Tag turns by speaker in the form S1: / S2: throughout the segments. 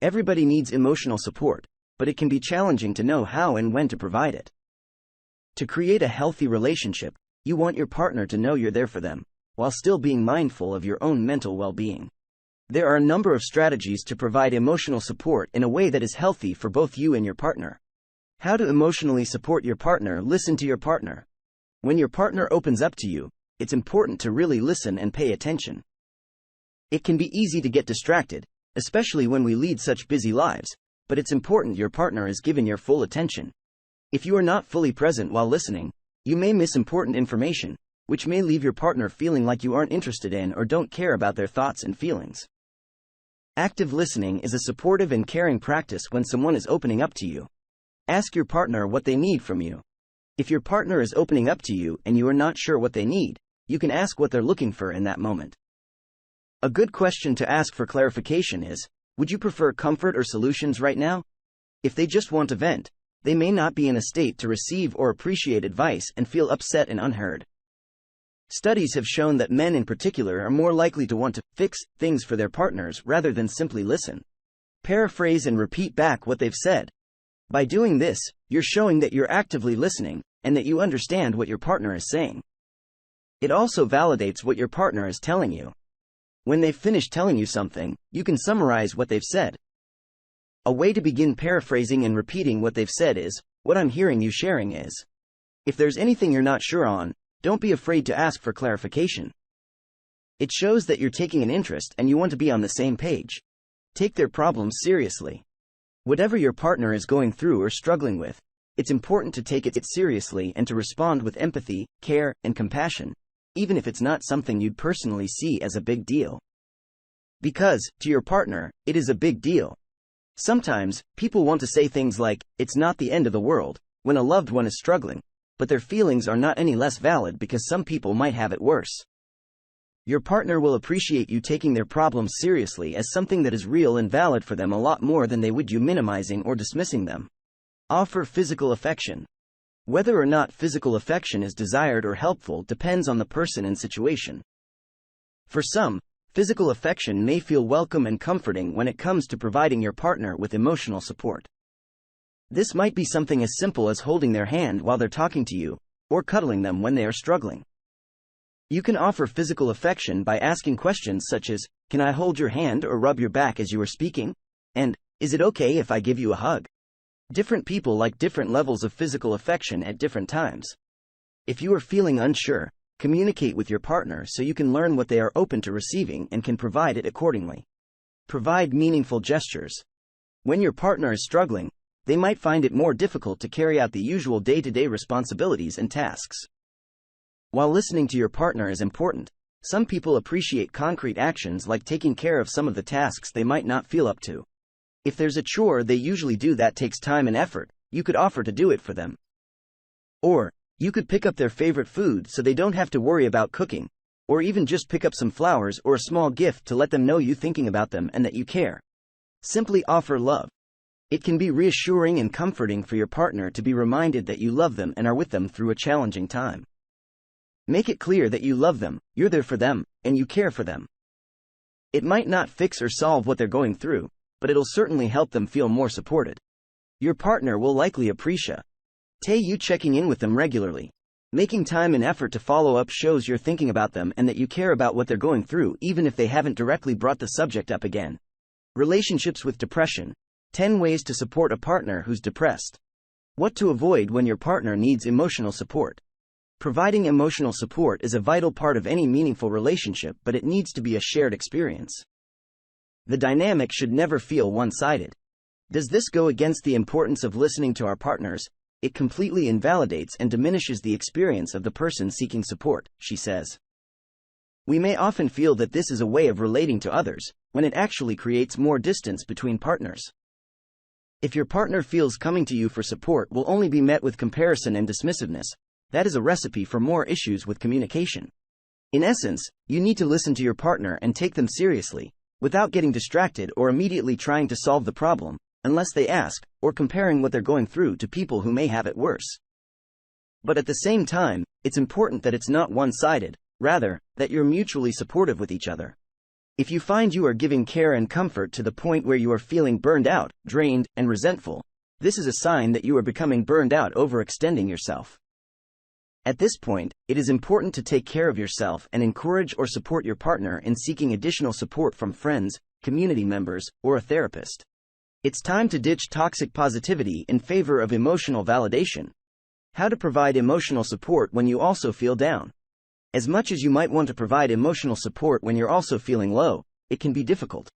S1: Everybody needs emotional support, but it can be challenging to know how and when to provide it. To create a healthy relationship, you want your partner to know you're there for them, while still being mindful of your own mental well-being. There are a number of strategies to provide emotional support in a way that is healthy for both you and your partner. How to emotionally support your partner. Listen to your partner. When your partner opens up to you, it's important to really listen and pay attention. It can be easy to get distracted, especially when we lead such busy lives, but it's important your partner is given your full attention. If you are not fully present while listening, you may miss important information, which may leave your partner feeling like you aren't interested in or don't care about their thoughts and feelings. Active listening is a supportive and caring practice when someone is opening up to you. Ask your partner what they need from you. If your partner is opening up to you and you are not sure what they need, you can ask what they're looking for in that moment. A good question to ask for clarification is, would you prefer comfort or solutions right now? If they just want to vent, they may not be in a state to receive or appreciate advice and feel upset and unheard. Studies have shown that men in particular are more likely to want to fix things for their partners rather than simply listen. Paraphrase and repeat back what they've said. By doing this, you're showing that you're actively listening and that you understand what your partner is saying. It also validates what your partner is telling you. When they've finished telling you something, you can summarize what they've said. A way to begin paraphrasing and repeating what they've said is, "What I'm hearing you sharing is." If there's anything you're not sure on, don't be afraid to ask for clarification. It shows that you're taking an interest and you want to be on the same page. Take their problems seriously. Whatever your partner is going through or struggling with, it's important to take it seriously and to respond with empathy, care, and compassion, even if it's not something you'd personally see as a big deal. Because, to your partner, it is a big deal. Sometimes, people want to say things like, "It's not the end of the world," when a loved one is struggling, but their feelings are not any less valid because some people might have it worse. Your partner will appreciate you taking their problems seriously as something that is real and valid for them a lot more than they would you minimizing or dismissing them. Offer physical affection. Whether or not physical affection is desired or helpful depends on the person and situation. For some, physical affection may feel welcome and comforting when it comes to providing your partner with emotional support. This might be something as simple as holding their hand while they're talking to you, or cuddling them when they are struggling. You can offer physical affection by asking questions such as, "Can I hold your hand or rub your back as you are speaking?" And, "Is it okay if I give you a hug?" Different people like different levels of physical affection at different times. If you are feeling unsure, communicate with your partner so you can learn what they are open to receiving and can provide it accordingly. Provide meaningful gestures. When your partner is struggling, they might find it more difficult to carry out the usual day-to-day responsibilities and tasks. While listening to your partner is important, some people appreciate concrete actions like taking care of some of the tasks they might not feel up to. If there's a chore they usually do that takes time and effort, you could offer to do it for them. Or, you could pick up their favorite food so they don't have to worry about cooking, or even just pick up some flowers or a small gift to let them know you're thinking about them and that you care. Simply offer love. It can be reassuring and comforting for your partner to be reminded that you love them and are with them through a challenging time. Make it clear that you love them, you're there for them, and you care for them. It might not fix or solve what they're going through, but it'll certainly help them feel more supported. Your partner will likely appreciate you checking in with them regularly. Making time and effort to follow up shows you're thinking about them and that you care about what they're going through even if they haven't directly brought the subject up again. Relationships with depression. 10 ways to support a partner who's depressed. What to avoid when your partner needs emotional support. Providing emotional support is a vital part of any meaningful relationship, but it needs to be a shared experience. The dynamic should never feel one-sided. Does this go against the importance of listening to our partners? It completely invalidates and diminishes the experience of the person seeking support, she says. We may often feel that this is a way of relating to others, when it actually creates more distance between partners. If your partner feels coming to you for support will only be met with comparison and dismissiveness, that is a recipe for more issues with communication. In essence, you need to listen to your partner and take them seriously, without getting distracted or immediately trying to solve the problem, unless they ask, or comparing what they're going through to people who may have it worse. But at the same time, it's important that it's not one-sided, rather, that you're mutually supportive with each other. If you find you are giving care and comfort to the point where you are feeling burned out, drained, and resentful, this is a sign that you are becoming burned out, overextending yourself. At this point, it is important to take care of yourself and encourage or support your partner in seeking additional support from friends, community members, or a therapist. It's time to ditch toxic positivity in favor of emotional validation. How to provide emotional support when you also feel down. As much as you might want to provide emotional support when you're also feeling low, it can be difficult.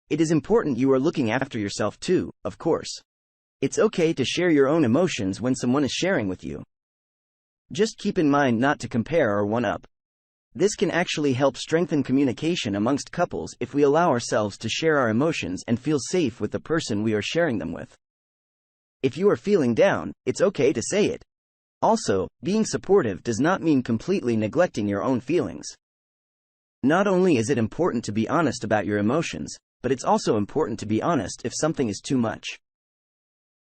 S1: It is important you are looking after yourself too, of course. It's okay to share your own emotions when someone is sharing with you. Just keep in mind not to compare or one-up. This can actually help strengthen communication amongst couples if we allow ourselves to share our emotions and feel safe with the person we are sharing them with. If you are feeling down, it's okay to say it. Also, being supportive does not mean completely neglecting your own feelings. Not only is it important to be honest about your emotions, but it's also important to be honest if something is too much.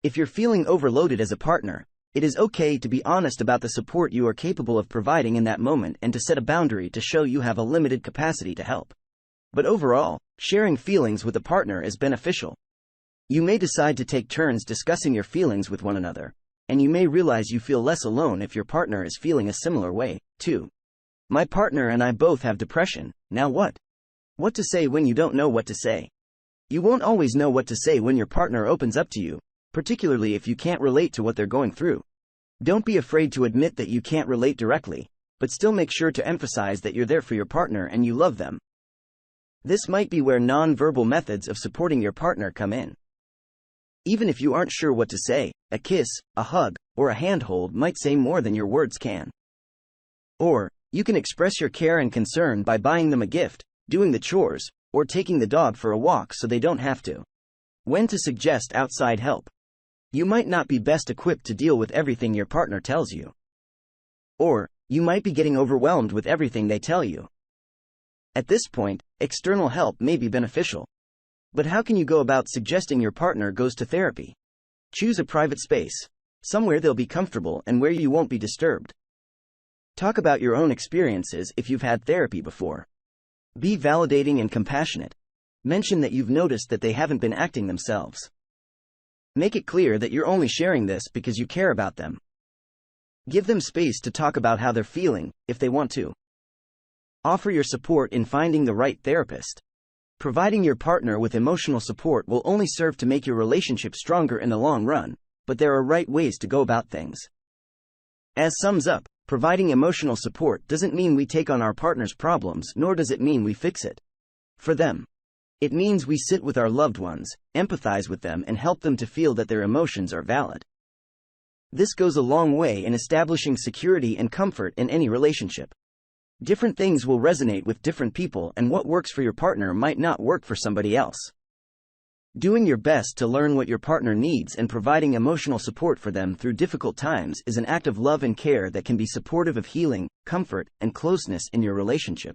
S1: If you're feeling overloaded as a partner, it is okay to be honest about the support you are capable of providing in that moment and to set a boundary to show you have a limited capacity to help. But overall, sharing feelings with a partner is beneficial. You may decide to take turns discussing your feelings with one another, and you may realize you feel less alone if your partner is feeling a similar way, too. My partner and I both have depression, now what? What to say when you don't know what to say? You won't always know what to say when your partner opens up to you, particularly if you can't relate to what they're going through. Don't be afraid to admit that you can't relate directly, but still make sure to emphasize that you're there for your partner and you love them. This might be where non-verbal methods of supporting your partner come in. Even if you aren't sure what to say, a kiss, a hug, or a handhold might say more than your words can. Or, you can express your care and concern by buying them a gift, doing the chores, or taking the dog for a walk so they don't have to. When to suggest outside help. You might not be best equipped to deal with everything your partner tells you. Or, you might be getting overwhelmed with everything they tell you. At this point, external help may be beneficial. But how can you go about suggesting your partner goes to therapy? Choose a private space, somewhere they'll be comfortable and where you won't be disturbed. Talk about your own experiences if you've had therapy before. Be validating and compassionate. Mention that you've noticed that they haven't been acting themselves. Make it clear that you're only sharing this because you care about them. Give them space to talk about how they're feeling, if they want to. Offer your support in finding the right therapist. Providing your partner with emotional support will only serve to make your relationship stronger in the long run, but there are right ways to go about things. As sums up, providing emotional support doesn't mean we take on our partner's problems, nor does it mean we fix it for them. It means we sit with our loved ones, empathize with them, and help them to feel that their emotions are valid. This goes a long way in establishing security and comfort in any relationship. Different things will resonate with different people, and what works for your partner might not work for somebody else. Doing your best to learn what your partner needs and providing emotional support for them through difficult times is an act of love and care that can be supportive of healing, comfort, and closeness in your relationship.